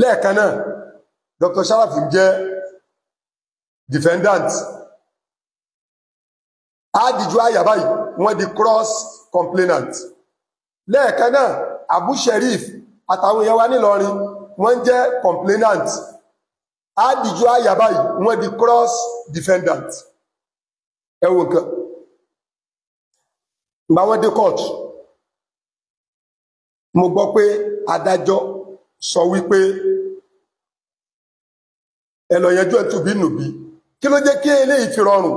lẹ́ẹ̀kan náà Dr. Sharaf jẹ́ defendant àdìjú àyàbá yìí wọ́n di cross complainant lẹ́ẹ̀kan náà Abu Sherif àtàwọn èèyàn wa nílọrin wọ́n jẹ́ complainant àdìjú àyàbá yìí wọ́n di cross defendant ẹ wo nǹkan ìgbà wọ́n dé court mo gbọ́ pé adájọ́ sọ wípé ẹ lọ yanjú ẹ̀ tùbí nùbí kí ló jẹ́ kí eléyìí fi rọrùn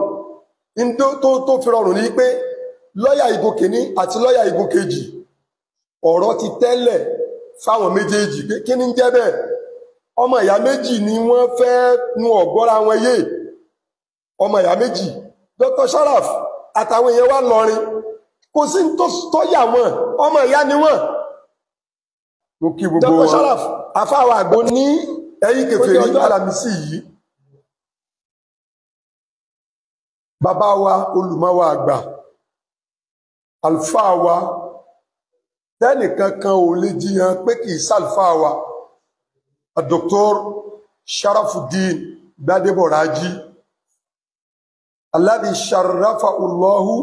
tó fi rọrùn ní pé lọ́yà igun kìíní àti lọ́yà igun kejì ọ̀rọ̀ ti tẹ́lẹ̀ fáwọn méjèèjì pé kí ní jẹ́ bẹ́ẹ̀ ọmọ ìyá méjì ni wọ́n fẹ́ nu ọ̀gbọ́ra wọn yé ọmọ ìyá méjì Dr. Sharaf àtàwọn èèyàn wá lọrin kò sí tó yà wọ́n ọmọ ìyá ni wọ́n Dr. Sharaf afáwà àgbò ní ẹ̀yìn kèfèrí Alámísì yìí bàbá wa olùmọ́wà àgbà àlùfáà wa tẹ́nìkankan ò lè jiyàn pé kìí sàlùfáà wa Dr. Sharafuddin Gbadebo Raji alladhi sharrafa Allahu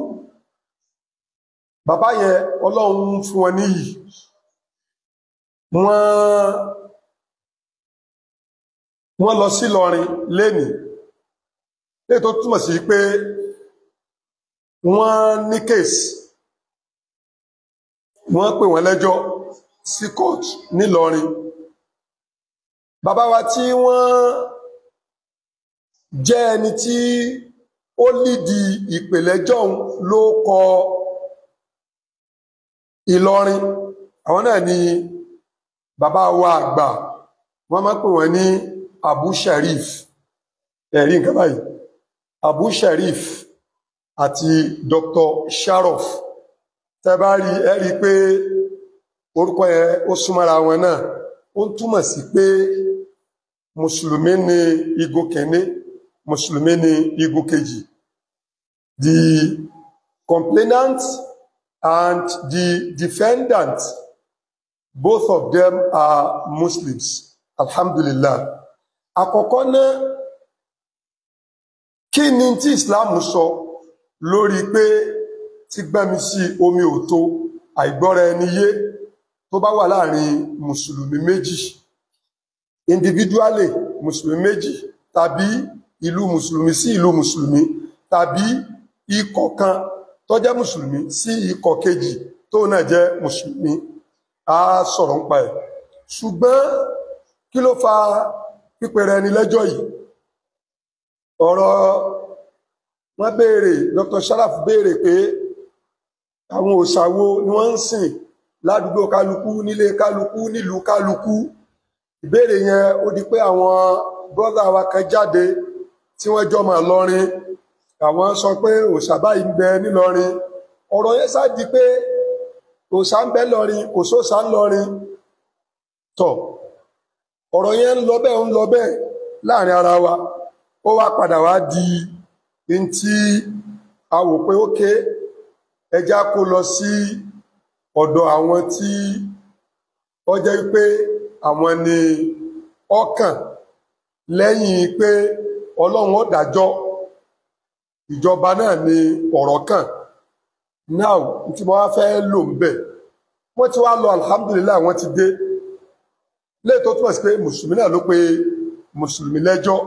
bàbá yẹn Ọlọ́run fún wọn níyì wọ́n lọ sí Ìlọrin lénìí lè tó túmọ̀ sí pé wọ́n ní kéèsì wọ́n pè wọ́n lẹ́jọ́ sí court nílọrin bàbá wa tí wọ́n jẹ́ ẹni tí ó lídi ìpèlẹ́jọ́ ló kọ Ìlọrin àwọn náà ni bàbá wa àgbà wọ́n máa pè wọ́n ní Abu Sharif ẹ̀rí nǹkan báyìí Abu Sharif àti Dr. Sharaf tẹ́bá rí ẹ̀rí pé orúkọ yẹn ó súnmọ́ra wọn náà ó ń túmọ̀ sí pé mùsùlùmí ní igun kìíní mùsùlùmí ní igun kejì the complainant and the defendant both of them are Muslims alhamdulillah àkọ́kọ́ náà kí ni tí Islam sọ lórí pé tí gbẹ́mi sí omi òtó àìgbọ́ra ẹni yé tó bá wà láàrin mùsùlùmí méjì individually mùsùlùmí méjì tàbí ìlú mùsùlùmí sí ìlú mùsùlùmí tàbí ikọ̀ kan tó jẹ́ mùsùlùmí sí ikọ̀ kejì tó náà jẹ́ mùsùlùmí a sọ̀rọ̀ ń pa ẹ̀ ṣùgbọ́n kí ló fa pípẹ̀rẹ̀ ẹni lẹ́jọ́ yìí ọ̀rọ̀ wọ́n béèrè Dr. Sharaf béèrè pé àwọn òṣàwò ni wọ́n ń sìn ládùúgbò kálukú nílé kálukú nílùú kálukú ìbéèrè yẹn ó di pé àwọn brọ́dà wa kan jáde tí wọ́n jọ máa lọrin àwọn sọ pé òṣà báyìí ń bẹ nílọrin ọ̀rọ̀ yẹn sá di pé òṣà ń bẹ lọrin kò sóṣà ń lọrin tọ̀ ọ̀rọ̀ yẹn ń lọ bẹ́ẹ̀ láàrin ara wa ó wá padà wá di in tí a wò pé ókè ẹjá kó lọ sí ọ̀dọ̀ àwọn tí ó jẹ́ pé àwọn ni ọkàn lẹ́yìn pé Ọlọ́run ó dájọ́ ìjọba náà ni ọ̀rọ̀ kàn now tí mo wá fẹ́ lò ń bẹ̀ wọ́n ti wá lọ alhamdulillah wọ́n ti dé léètò túnmọ̀ sí pé mùsùlùmí náà ló pé mùsùlùmí lẹ́jọ́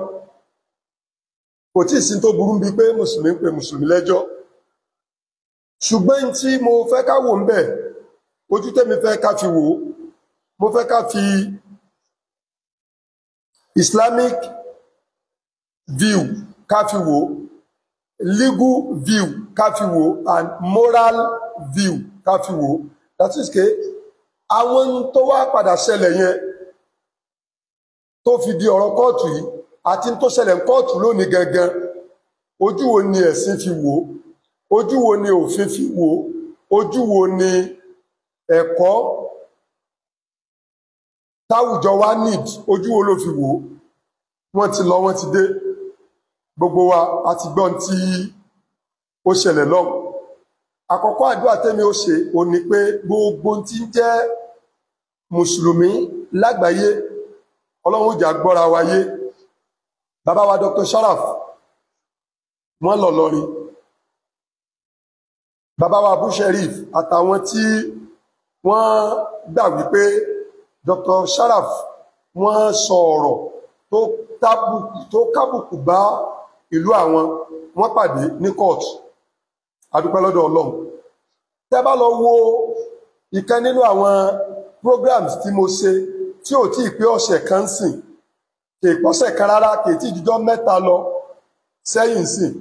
kò tí sí tó burú bí pé mùsùlùmí pé mùsùlùmí lẹ́jọ́ ṣùgbọ́n tí mo fẹ́ ká wò ń bẹ̀ ojú tẹ́mi fẹ́ ká fi wò mo fẹ́ ká fi Islamic view ká fi wò legal view ká fi wò and moral view ká fi wò that is pé àwọn tó wá padà ṣẹlẹ̀ yẹn tó fi di ọ̀rọ̀ kóòtù yìí àti tó ṣẹlẹ̀ kóòtù lónìí gangan ojú wo ni ẹ̀sìn fi wò ojú wo ni òfin fi wò ojú wo ni ẹ̀kọ́ táwùjọ wa need ojú wo ló fi wò wọ́n ti lọ wọ́n ti dé gbogbo wa àti gbọ́n tí ó ṣẹlẹ̀ lọ àkọ́kọ́ àdúrà tẹ́mi ó ṣe ó ní pé gbogbo tí ń jẹ́ mùsùlùmí lágbàáyé Ọlọ́run jà gbọ́ra wáyé. Bàbá wa Dr. Sharaf wọ́n lọ lọ́rin. Bàbá wa Abu Sherif àtàwọn tí wọ́n gbà wípé Dr. Sharaf wọ́n sọ ọ̀rọ̀ tó kábùkù bá ìlú àwọn, wọ́n pàdé ní court. Adúpẹ́ lọ́dọ̀ Ọlọ́run. Tẹ́ bá lọ wo ìkan nínú àwọn programs tí mo ṣe tí ò tí ì pé ọ̀sẹ̀ kan sìn, kì í pọ́sẹ̀ kan rárá, kì í tí jíjọ́ mẹ́ta lọ sẹ́yìn sìn,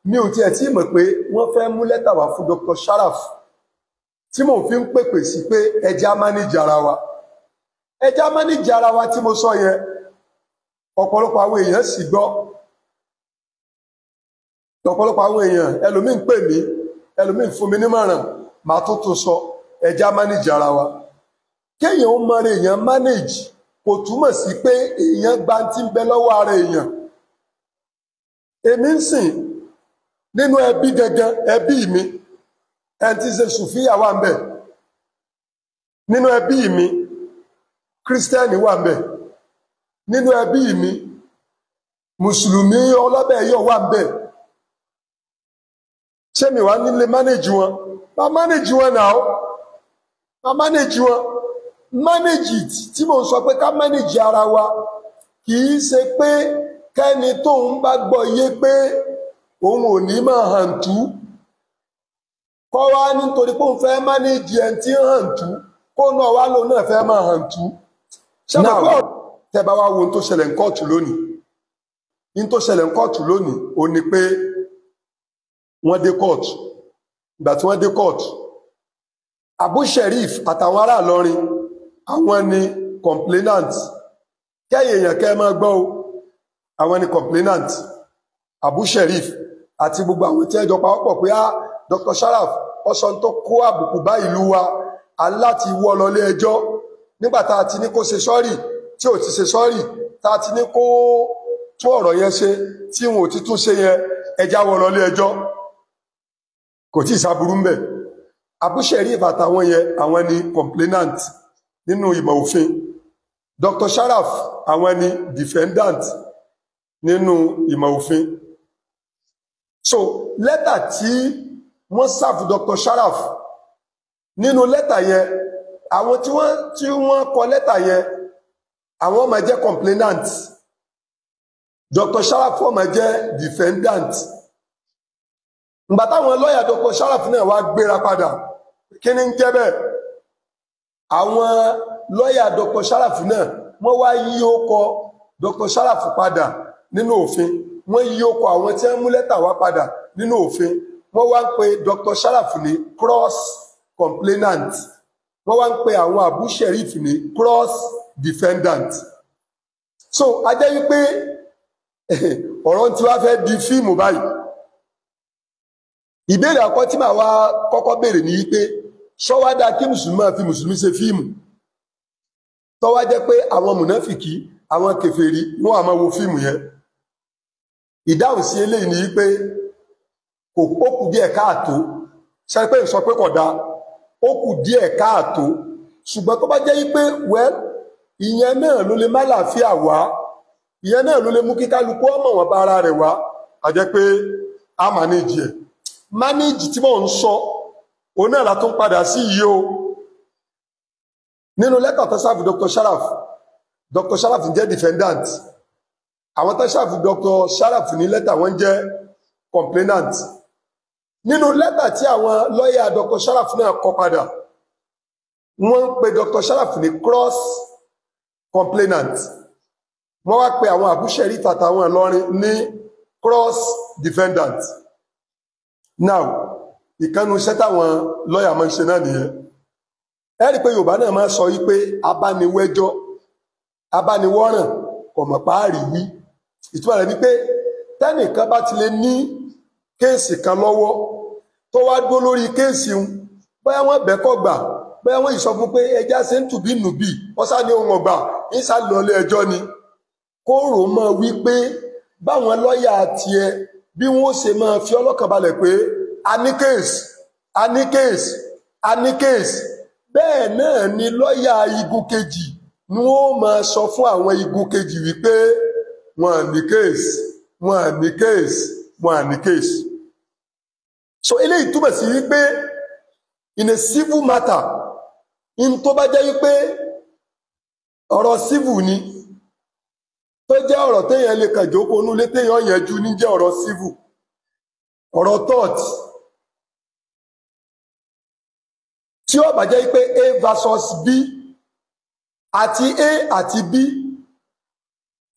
mi ò tiẹ̀ tí mọ̀ pé wọ́n fẹ́ mú lẹ́tà wá fún Dr. Sharaf tí mò ń fi ń pèpè sí pé ẹjá mánéjì ara wa. Ẹjá mánéjì ara wa tí mo sọ yẹn, ọ̀pọ̀lọpọ̀ àwọn èèyàn sì gbọ́. Ọ̀pọ̀lọpọ̀ àwọn èèyàn, ẹlòmíì ń pè mí, ẹlòmíì ń fún mi nímọ̀ràn, màá tó sọ ẹjá mánéjì ara wa. Kéèyàn ó mọ̀ràn èèyàn mánéjì kò túmọ̀ sí pé èèyàn gba tí ń bẹ lọ́wọ́ ara èèyàn. Èmi ń sìn nínú ẹbí gangan, ẹbí mi, ẹni tí ṣe Sùfíyà wà ń bẹ. Nínú ẹbí mi, Kírísítẹ́nì wà ń bẹ. Nínú ẹbí mi, Mùsùlùmí ọlọ́bẹ̀ yọ̀ wà ń bẹ. Ṣé mi wá nílé mánéjì wọn? Má mánéjì wọn náà. Má mánéjì wọn. Mánéjì tí mò ń sọ pé ká mánéjì ara wa kì í ṣe pé kẹ́ni tóun bá gbọ́ yé pé òun ò ní máa hàn tú kọ́ wá nítorí pé òun fẹ́ mánéjì ẹni tí ń hàn tú kó náà wá lòun náà fẹ́ máa hàn tú. Náà tẹ́ bá wá wo ohun tó ṣẹlẹ̀ ń kóòtù lónìí, ohun tó ṣẹlẹ̀ ń kóòtù lónìí ó ní pé wọ́n dé kóòtù. Ìgbà tí wọ́n dé kóòtù, Abu Sherif àtàwọn ará Ìlọrin àwọn ni complainant. Kẹ́yìn èèyàn kẹ́ máa gbọ́ o, àwọn ni complainant. Abu Sherif àti gbogbo àwọn tí ẹjọ́ pawọ́pọ̀ pé Dr. Sharaf ọ̀sán tó kó àbùkù bá ìlú wa aláti wọ́ lọ ilé ẹjọ́ nígbà tá a ti ní kó ṣe sọ́rì tí ò ti ṣe sọ́rì, tá a ti ní kó tún ọ̀rọ̀ yẹn ṣe tí wọn ò ti tún ṣe yẹn, ẹjá wọ́ lọ ilé ẹjọ́. Kò tí ì sáburú ń bẹ̀. Abu Sherif àtàwọn yẹn àwọn ni complainant nínú ìmọ̀ òfin. Dr. Sharaf àwọn ni defendant nínú ìmọ̀ òfin. So lẹ́tà tí wọ́n sáfù Dr. Sharaf, nínú lẹ́tà yẹn àwọn tí wọ́n kọ lẹ́tà yẹn àwọn máa jẹ́ complainant, Dr. Sharaf wọ́n máa jẹ́ defendant. Ìgbà táwọn lọ́yà Dr. Sharaf náà wá gbéra padà, kí ni ń jẹ́ bẹ́ẹ̀? Àwọn lọ́yà Dr. Sharaf náà wọ́n wá yí ókọ Dr. Sharaf padà nínú òfin, wọ́n yí ókọ àwọn tí wọ́n mú lẹ́tà wá padà nínú òfin. Wọ́n wá ń pe Dr. Sharaf ní cross complainant, wọ́n wá ń pe àwọn Abu Sherif ní cross defendant. So a jẹ́ wípé ọ̀rọ̀ tí wá fẹ́ di fíìmù báyìí. Ìbéèrè àkọ́ tí màá wá kọ́kọ́ béèrè ní wípé ṣọ́wádà kí mùsùlùmí máa fi mùsùlùmí ṣe fíìmù tó wá jẹ́ pé àwọn mùnáfìkì, àwọn kèfèrí wọ́n á máa wo fíìmù yẹn. Ìdáhùn sí eléyìí ni wípé ó kù díẹ̀ káàtó. Ṣé pé sọ pé kò dáa, ó kù díẹ̀ káàtó, ṣùgbọ́n tó bá jẹ́ wípé ìyẹn náà ló lè má làáfíà wá, ìyẹn náà ló lè mú kí kálukú ọmọ wọn bá ara rẹ̀ wá, a jẹ́ pé a mánéjì ẹ̀. Mánéjì tí mò ń sọ òun náà la tún padà sí yìí o. Nínú lẹ́tà tó sáfù Dr. Sharaf, Dr. Sharaf jẹ́ defendant. Àwọn tó sáfù Dr. Sharaf ní lẹ́tà wọ́n jẹ́ complainant. Nínú lẹ́tà tí àwọn lọ́yà Dr. Sharaf náà kọ padà, wọ́n pe Dr. Sharaf ní cross complainant. Wọ́n wá pe àwọn Abu Sherif àtàwọn Ìlọrin ní cross defendant. Now, ìkànnù iṣẹ́ táwọn lọ́yà máa ń ṣe náà nìyẹn. Ẹ rí pé Yorùbá náà máa sọ wípé abániwẹ́jọ́, abániwọ́ràn, kọ̀mọ̀ páàrí wí. Ìtumọ̀ rẹ̀ ni pé tẹ́nìkan bá ti lè ní kéèsì kan lọ́wọ́ tó wá dúró lórí kéèsì un, bóyá wọ́n bẹ́kọ̀ gbà, bóyá wọ́n ìsọ fún pé ẹjá ṣe ń tùbí nùbí, wọ́n sá ní ohun ọgbà, ń sá lọ ilé ẹjọ́ ni. Kó rò mọ́ wípé báwọn lọ́yà tiẹ̀ bí wọ́n ṣe máa fi ọlọ́kàn balẹ̀ pé a ní kéèsì, a ní kéèsì, a ní kéèsì. Bẹ́ẹ̀ náà ni lọ́yà igun kejì ni wọ́n máa sọ fún àwọn igun kejì wípé wọ́n ní kéèsì, wọ́n ní kéèsì, wọ́n ní kéèsì. So eléyìí túmọ̀ sí wípé in a civil matter, in tó bá jẹ́ wípé ọ̀rọ̀ civil ni, tó jẹ́ ọ̀rọ̀ téèyàn lè kàn jókòó nulé téèyàn yanjú ní jẹ́ ọ̀rọ̀ civil, ọ̀rọ̀ tort. Tí ó bá jẹ́ wípé A versus B àti A àti B,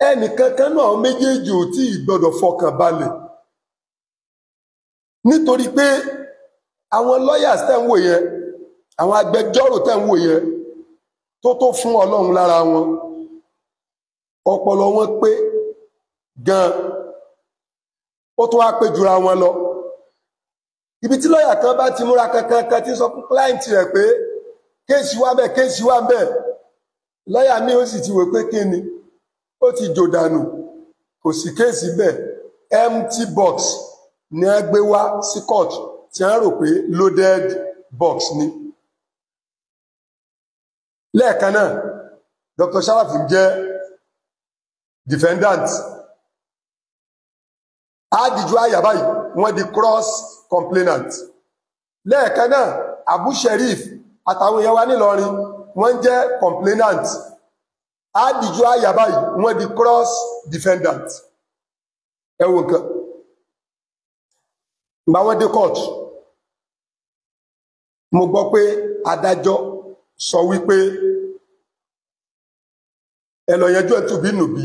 ẹnìkankan náà méjèèjì ò tí ì gbọdọ̀ fọkàn balẹ̀, nítorí pé àwọn lawyers tẹ́ ń wò yẹn, àwọn agbẹjọ́rò tẹ́ ń wò yẹn, tó fún Ọlọ́run lára wọn, ọpọlọ wọn pé gan, ó tó wá pé jura wọn lọ. Ibi tí lọ́yà kan bá ti múra kankan tí sọ fún client rẹ̀ pé kéèsì wà bẹ́ẹ̀, kéèsì wà bẹ́ẹ̀, lọ́yà mi ó sì ti wò pé kí ni, ó ti jò dànù, kò sí kéèsì bẹ́ẹ̀, empty box ni a gbé wá sí court tí a rò pé loaded box ni. Lẹ́ẹ̀kan náà Dr. Sharaf jẹ́ defendant, àdìjú àyà báyìí wọ́n di cross complainant. Lẹ́ẹ̀kan náà Abu Sherif àtàwọn èèyàn wa nílọrin wọ́n jẹ́ complainant, àdìjú àyà báyìí wọ́n di cross defendant. Ẹ wo nǹkan, ìgbà wọ́n dé court, mo gbọ́ pé adájọ́ sọ wípé ẹ lọ yanjú ẹ̀ tùbí nùbí.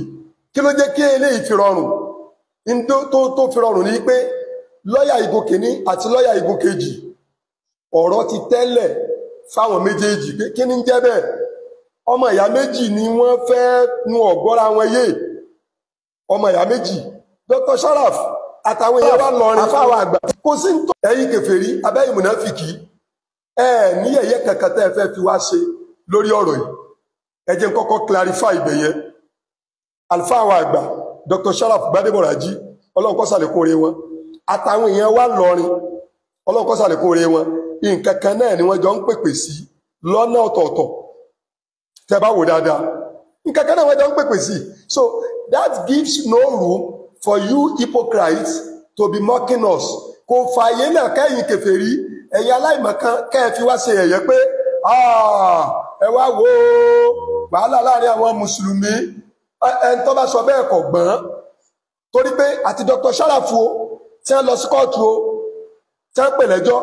Kí ló jẹ́ kí eléyìí fi rọrùn? Tó fi rọrùn ní pé lọ́yà igun kìíní àti lọ́yà igun kejì ọ̀rọ̀ ti tẹ́lẹ̀ fáwọn méjèèjì pé kí ní jẹ́ bẹ́ẹ̀, ọmọ ìyá méjì ni wọ́n fẹ́ nu ọ̀gbọ́ra wọn yé, ọmọ ìyá méjì. Dr. Sharaf àtàwọn èèyàn wá lọrin àfáwọn àgbà, kò sí ń tọ́ ẹ̀yin kèfèrí abẹ́yìn mùnáfìkì, ní yẹ̀yẹ́ kankan tẹ́ ẹ fẹ́ fi wá ṣe lórí ọ̀rọ̀ yìí. Ẹ jẹ́ n kọ́kọ́ clarify ibẹ̀yẹn. Àlùfáà àgbà Dr. Sharaf Gbadebo Raji, Ọlọ́run kó ṣàlékún oore wọn, àtàwọn èèyàn wá lọrin, Ọlọ́run kó ṣàlékún oore wọn, nǹkan kan náà ni wọ́n jọ ń pèpè sí lọ́nà ọ̀tọ̀ọ̀tọ̀. Tẹ́ bá wò dáadáa, nǹkan kan náà wọ́n jọ ń pèpè sí. So that gives no room for you hypocrites to be mocking us. Kò fààyè náà kẹ́yìn kèfèrí, ẹ̀yin aláìmọ̀kan kẹ́ fi wá ṣe ẹ̀yẹ pé ẹ wá wo wàhálà láàrin àwọn mùsùlùmí. Ẹni tó bá sọ bẹ́ẹ̀ kò gbọ́n, torí pé àti Dr. Sharaf o tí wọ́n lọ sí kóòtù o tí wọ́n pè lẹ́jọ́,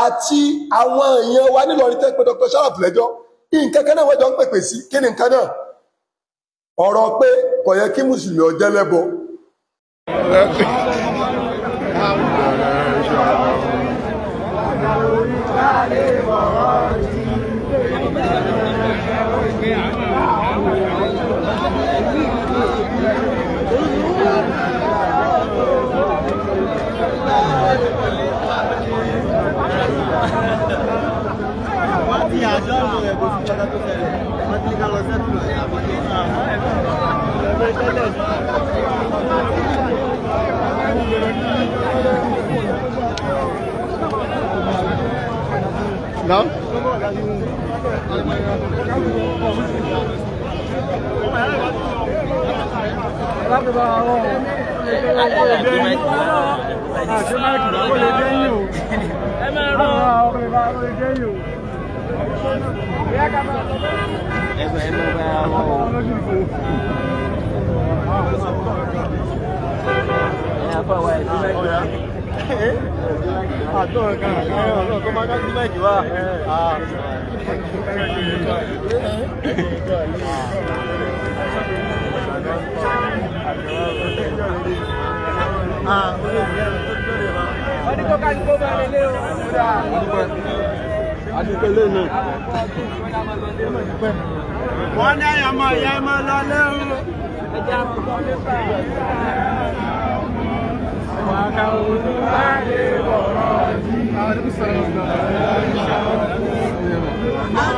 àti àwọn èèyàn wa nílọrin tẹ́ pé Dr. Sharaf lẹ́jọ́, nǹkan kan náà wọ́n jọ ń pèpè sí. Kí ni nǹkan náà? Ọ̀rọ̀ pé kò yẹ kí mùsùlùmí ó jẹ́ lẹ́bọ. No? Wọ́n ní àyàmọ̀ ìyá ẹmọ lọ lẹ́rùn. Ẹjá púpọ̀ nípa wàkà olùwádé bọ̀rọ̀ jí.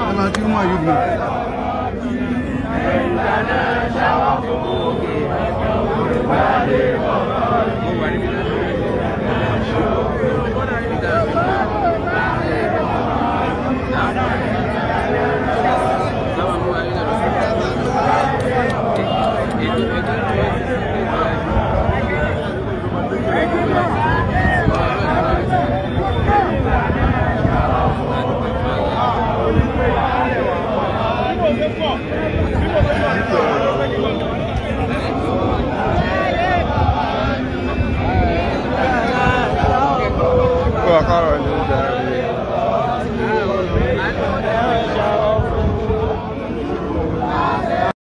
Aláàtí mú àyùgbò. Ìlànà ṣàwọ̀ fún òkè wàkà olùwádé bọ̀rọ̀ jí. خير الهدى